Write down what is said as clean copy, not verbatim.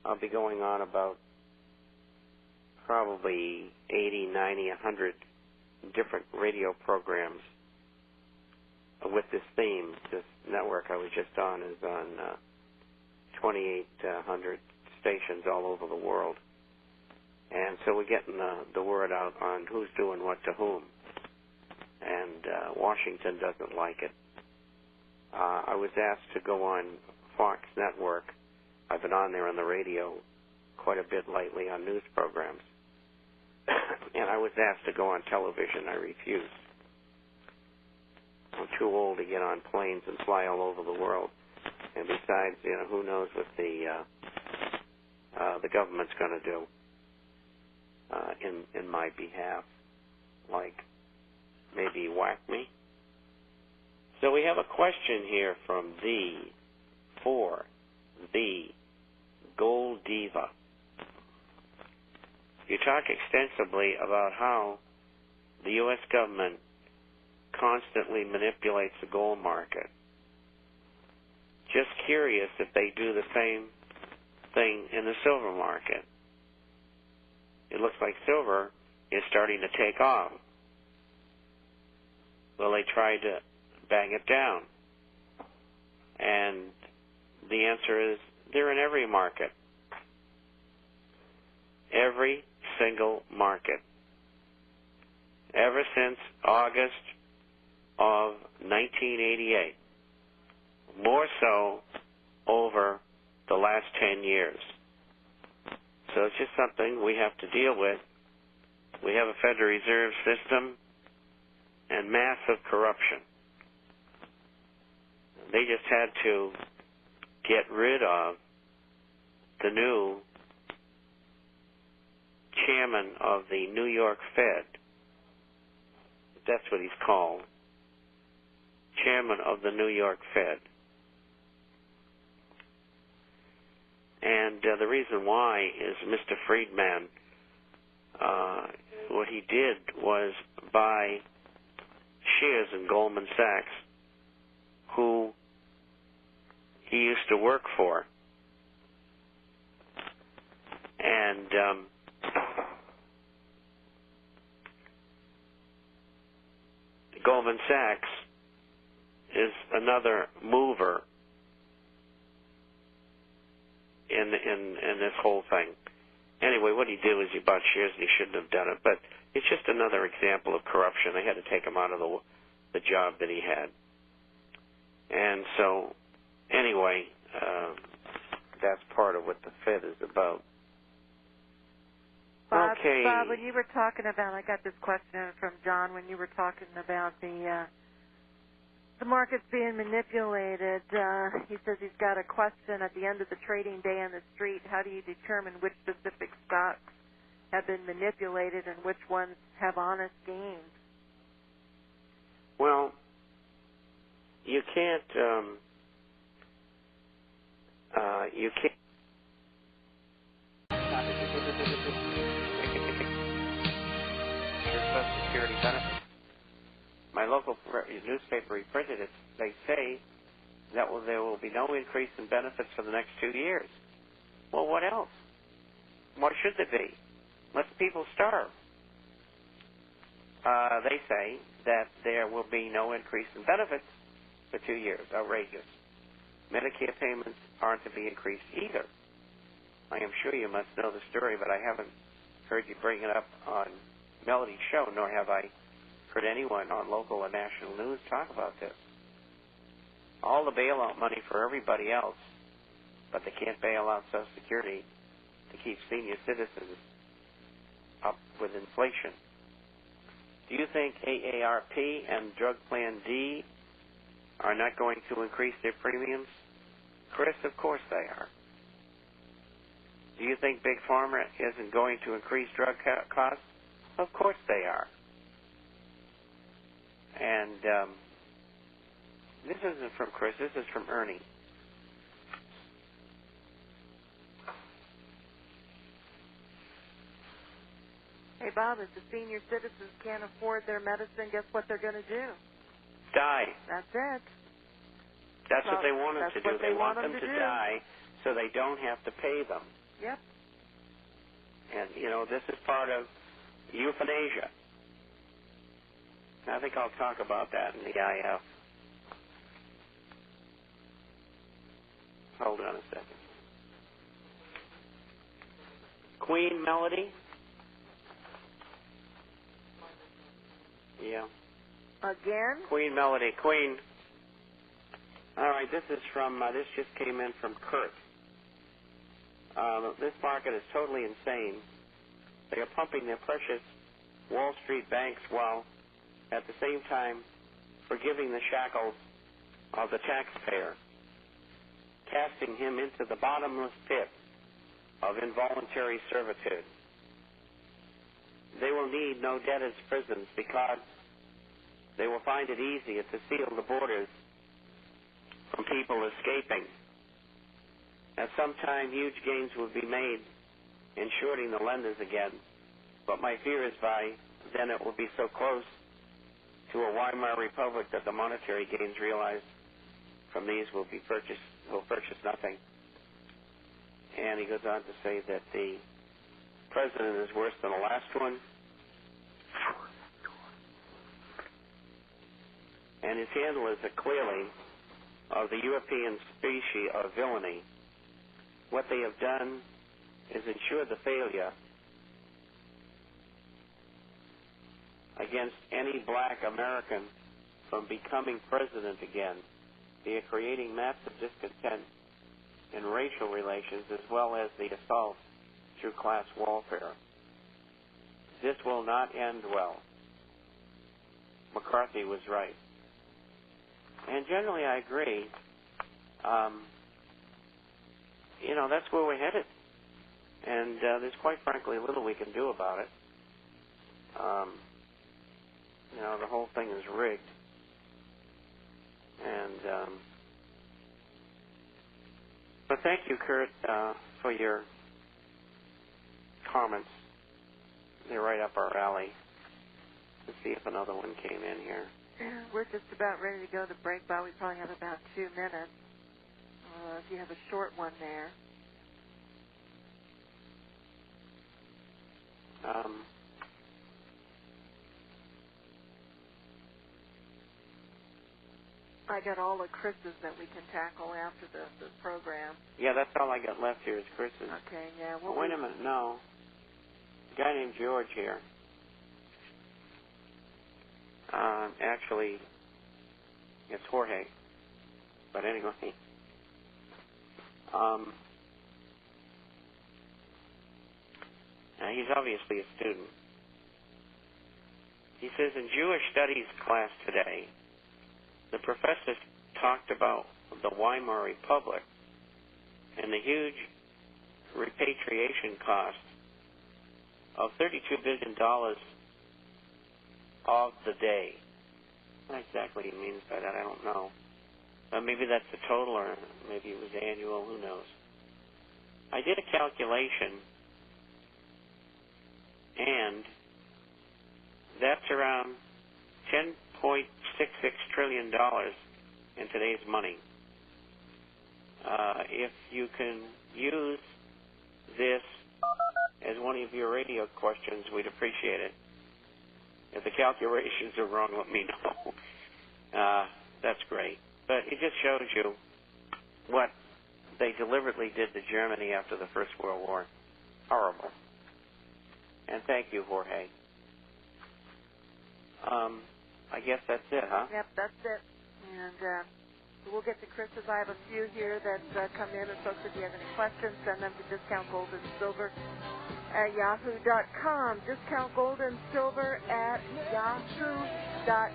I'll be going on about probably 80, 90, 100 different radio programs with this theme. This network I was just on is on 2,800 stations all over the world. And so we're getting the word out on who's doing what to whom. And Washington doesn't like it. I was asked to go on Fox Network. I've been on there on the radio quite a bit lately on news programs. And I was asked to go on television. I refused. I'm too old to get on planes and fly all over the world. And besides, who knows what the government's going to do in my behalf, like maybe whack me. So we have a question here from the Gold Diva. You talk extensively about how the U.S. government constantly manipulates the gold market. Just curious if they do the same thing in the silver market. It looks like silver is starting to take off. Well, they tried to bang it down. And the answer is they're in every market. Every single market. Ever since August of 1988. More so over the last 10 years. So it's just something we have to deal with. We have a Federal Reserve system and massive corruption. They just had to get rid of the new chairman of the New York Fed. That's what he's called. Chairman of the New York Fed. And the reason why is Mr. Friedman, what he did was buy shares in Goldman Sachs, who he used to work for. And Goldman Sachs is another mover in this whole thing. Anyway, what he did was he bought shares and he shouldn't have done it, but it's just another example of corruption. They had to take him out of the job that he had. And so, anyway, that's part of what the Fed is about. Bob, okay. Bob, when you were talking about, I got this question from John, when you were talking about the market's being manipulated. He says he's got a question at the end of the trading day on the street. How do you determine which specific stocks have been manipulated and which ones have honest gains? Well, you can't. You can't. Your Social Security benefits. My local newspaper reprinted it. They say that there will be no increase in benefits for the next 2 years. Well, what else? What should there be? Let the people starve. They say that there will be no increase in benefits for 2 years. Outrageous. Medicare payments aren't to be increased either. I am sure you must know the story, but I haven't heard you bring it up on Melody's show, nor have I heard anyone on local or national news talk about this. All the bailout money for everybody else, but they can't bail out Social Security to keep senior citizens up with inflation. Do you think AARP and Drug Plan D are not going to increase their premiums? Chris, of course they are. Do you think Big Pharma isn't going to increase drug costs? Of course they are. And this isn't from Chris, this is from Ernie. Hey, Bob, if the senior citizens can't afford their medicine, guess what they're going to do? Die. That's it. That's what they want them to do. They want them to die so they don't have to pay them. Yep. And, this is part of euthanasia. I think I'll talk about that in the IF. Hold on a second. Queen Melody? Yeah. Again? Queen Melody. Queen. All right, this is from, this just came in from Kurt. This market is totally insane. They are pumping their precious Wall Street banks while at the same time forgiving the shackles of the taxpayer, casting him into the bottomless pit of involuntary servitude. They will need no debtors' prisons because they will find it easier to seal the borders from people escaping. At some time, huge gains will be made in shorting the lenders again, but my fear is by then it will be so close to a Weimar Republic that the monetary gains realized from these will purchase nothing. And he goes on to say that the president is worse than the last one, and his handle is clearly of the European species of villainy. What they have done is ensure the failure against any black American from becoming president again. They are creating massive discontent in racial relations as well as the assault through class warfare. This will not end well. McCarthy was right. And generally I agree. That's where we're headed. And there's quite frankly little we can do about it. The whole thing is rigged. And but thank you, Kurt, for your comments. They're right up our alley. Let's see if another one came in here. We're just about ready to go to break, Bob. We probably have about 2 minutes. If you have a short one there. I got all the Chris's that we can tackle after the program. Yeah, that's all I got left here is Chris's. Okay, yeah. Wait a minute, no. A guy named George here. Actually, it's Jorge. But anyway. He's obviously a student. He says, in Jewish studies class today, the professors talked about the Weimar Republic and the huge repatriation cost of $32 billion of the day. What exactly he means by that, I don't know. Maybe that's the total, or maybe it was annual, who knows. I did a calculation, and that's around $10.66 trillion in today's money. If you can use this as one of your radio questions, we'd appreciate it. If the calculations are wrong, let me know. That's great. But it just shows you what they deliberately did to Germany after the First World War. Horrible. And thank you, Jorge. I guess that's it, huh? Yep, that's it. And we'll get to Chris's. I have a few here that come in. And folks, if you have any questions, send them to Discount Gold and Silver at yahoo.com. Discount Gold and Silver at yahoo.com.